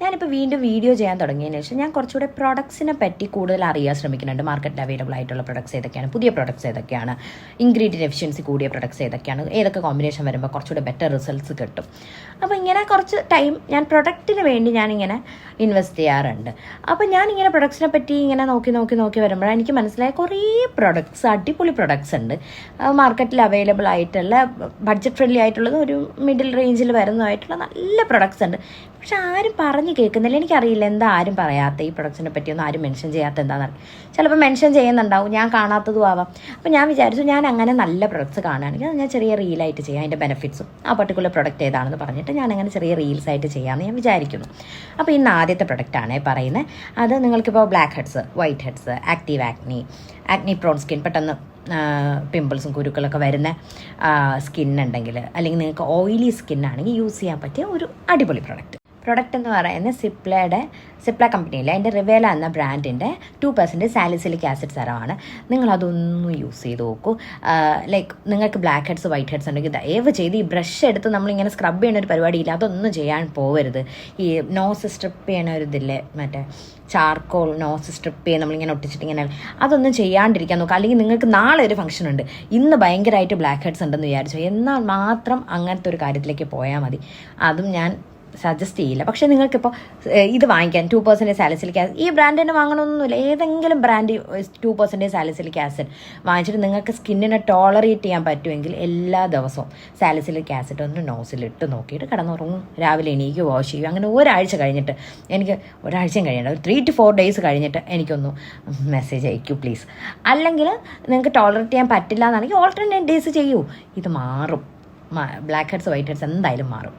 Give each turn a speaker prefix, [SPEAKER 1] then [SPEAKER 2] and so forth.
[SPEAKER 1] ഞാനിപ്പോൾ വീണ്ടും വീഡിയോ ചെയ്യാൻ തുടങ്ങിയതിന് ശേഷം ഞാൻ കുറച്ചുകൂടെ പ്രൊഡക്ട്സിനെ പറ്റി കൂടുതൽ അറിയാൻ ശ്രമിക്കുന്നുണ്ട്. മാർക്കറ്റിൽ അവൈലബിൾ ആയിട്ടുള്ള പ്രൊഡക്ട്സ് ഏതൊക്കെയാണ്, പുതിയ പ്രൊഡക്ട്സ് ഏതൊക്കെയാണ്, ഇൻഗ്രീഡിയൻറ്റ് എഫിഷ്യൻസി കൂടിയ പ്രൊഡക്ട്സ് ഏതൊക്കെയാണ്, ഏതൊക്കെ കോമ്പിനേഷൻ വരുമ്പോൾ കുറച്ചുകൂടെ ബെറ്റർ റിസൾട്ട്സ് കിട്ടും. അപ്പോൾ ഇങ്ങനെ കുറച്ച് ടൈം ഞാൻ പ്രൊഡക്റ്റിന് വേണ്ടി ഞാനിങ്ങനെ ഇൻവെസ്റ്റ് ചെയ്യാറുണ്ട്. അപ്പോൾ ഞാനിങ്ങനെ പ്രൊഡക്ട്സിനെ പറ്റി ഇങ്ങനെ നോക്കി വരുമ്പോഴാണ് എനിക്ക് മനസ്സിലായ കുറേ പ്രൊഡക്ട്സ്, അടിപൊളി പ്രൊഡക്ട്സ് ഉണ്ട് മാർക്കറ്റിൽ അവൈലബിൾ ആയിട്ടുള്ള, ബഡ്ജറ്റ് ഫ്രണ്ട്ലി ആയിട്ടുള്ളത്, ഒരു മിഡിൽ റേഞ്ചിൽ വരുന്നതായിട്ടുള്ള നല്ല പ്രൊഡക്ട്സ് ഉണ്ട്. പക്ഷെ ആരും പറഞ്ഞു കേൾക്കുന്നില്ല. എനിക്കറിയില്ല എന്താ ആരും പറയാത്ത, ഈ പ്രൊഡക്ട്സിനെ പറ്റിയൊന്നും ആരും മെൻഷൻ ചെയ്യാത്ത എന്താണെന്ന്. ചിലപ്പോൾ മെൻഷൻ ചെയ്യുന്നുണ്ടാവും, ഞാൻ കാണാത്തതും ആവാം. അപ്പോൾ ഞാൻ വിചാരിച്ചു ഞാൻ അങ്ങനെ നല്ല പ്രൊഡക്ട്സ് കാണുകയാണെങ്കിൽ അത് ഞാൻ ചെറിയ റീലായിട്ട് ചെയ്യാം, അതിൻ്റെ ബെനിഫിറ്റ്സും ആ പർട്ടിക്കുലർ പ്രൊഡക്റ്റ് ഏതാണെന്ന് പറഞ്ഞിട്ട് ഞാൻ അങ്ങനെ ചെറിയ റീൽസായിട്ട് ചെയ്യാമെന്ന് ഞാൻ വിചാരിക്കുന്നു. അപ്പോൾ ഇന്ന് ആദ്യത്തെ പ്രൊഡക്റ്റാണ് പറയുന്നത്. അത് നിങ്ങൾക്കിപ്പോൾ blackheads, whiteheads, active acne prone skin, പെട്ടെന്ന് പിമ്പിൾസും കുരുക്കളൊക്കെ വരുന്ന സ്കിന്നുണ്ടെങ്കിൽ, അല്ലെങ്കിൽ നിങ്ങൾക്ക് ഓയിലി സ്കിന്നാണെങ്കിൽ യൂസ് ചെയ്യാൻ പറ്റിയ ഒരു അടിപൊളി പ്രൊഡക്റ്റ് എന്ന് പറയുന്നത് സിപ്ല കമ്പനിയിലെ അതിൻ്റെ റിവേല എന്ന ബ്രാൻഡിൻ്റെ 2% സാലിസിലിക് ആസിഡ് സെറമാണ്. നിങ്ങളതൊന്നും യൂസ് ചെയ്ത് നോക്കൂ. ലൈക്ക് നിങ്ങൾക്ക് ബ്ലാക്ക് ഹെഡ്സ്, വൈറ്റ് ഹെഡ്സ് ഉണ്ടെങ്കിൽ ദയവ് ചെയ്ത് ഈ ബ്രഷ് എടുത്ത് നമ്മളിങ്ങനെ സ്ക്രബ് ചെയ്യുന്ന ഒരു പരിപാടിയില്ല, അതൊന്നും ചെയ്യാൻ പോകരുത്. ഈ നോസ് സ്ട്രിപ്പ് ചെയ്യണ ഒരു ഇതില്ലേ, മറ്റേ ചാർക്കോൾ നോസ് സ്ട്രിപ്പ് ചെയ്ത് നമ്മളിങ്ങനെ ഒട്ടിച്ചിട്ട് ഇങ്ങനെ, അതൊന്നും ചെയ്യാണ്ടിരിക്കാൻ നോക്കുക. അല്ലെങ്കിൽ നിങ്ങൾക്ക് നാളെ ഒരു ഫംഗ്ഷൻ ഉണ്ട്, ഇന്ന് ഭയങ്കരമായിട്ട് ബ്ലാക്ക് ഹെഡ്സ് ഉണ്ടെന്ന് വിചാരിച്ചു എന്നാൽ മാത്രം അങ്ങനത്തെ ഒരു കാര്യത്തിലേക്ക് പോയാൽ മതി. അതും ഞാൻ സജസ്റ്റ് ചെയ്യില്ല. പക്ഷേ നിങ്ങൾക്കിപ്പോൾ ഇത് വാങ്ങിക്കാൻ 2% സാലിസിലിക് ആസിഡ്, ഈ ബ്രാൻഡിന് വാങ്ങണമെന്നൊന്നുമില്ല, ഏതെങ്കിലും ബ്രാൻഡ് 2% സാലിസിലിക് ആസിഡ് വാങ്ങിച്ചിട്ട് നിങ്ങൾക്ക് സ്കിന്നിനെ ടോളറേറ്റ് ചെയ്യാൻ പറ്റുമെങ്കിൽ എല്ലാ ദിവസവും സാലിസിലിക് ആസിഡ് ഒന്ന് നോസിലിട്ട് നോക്കിയിട്ട് കിടന്നുറങ്ങും. രാവിലെ എണീക്ക് വാഷ് ചെയ്യും. അങ്ങനെ ഒരാഴ്ച കഴിഞ്ഞിട്ട്, എനിക്ക് ഒരാഴ്ചയും കഴിയണ്ട, ഒരു 3 to 4 days കഴിഞ്ഞിട്ട് എനിക്കൊന്ന് മെസ്സേജ് അയക്കൂ പ്ലീസ്. അല്ലെങ്കിൽ നിങ്ങൾക്ക് ടോളറേറ്റ് ചെയ്യാൻ പറ്റില്ല എന്നാണെങ്കിൽ ഓൾട്ടർനേറ്റ് ഡേയ്സ് ചെയ്യൂ. ഇത് മാറും. ബ്ലാക്ക് ഹെഡ്സ്, വൈറ്റ് ഹെഡ്സ് എന്തായാലും മാറും.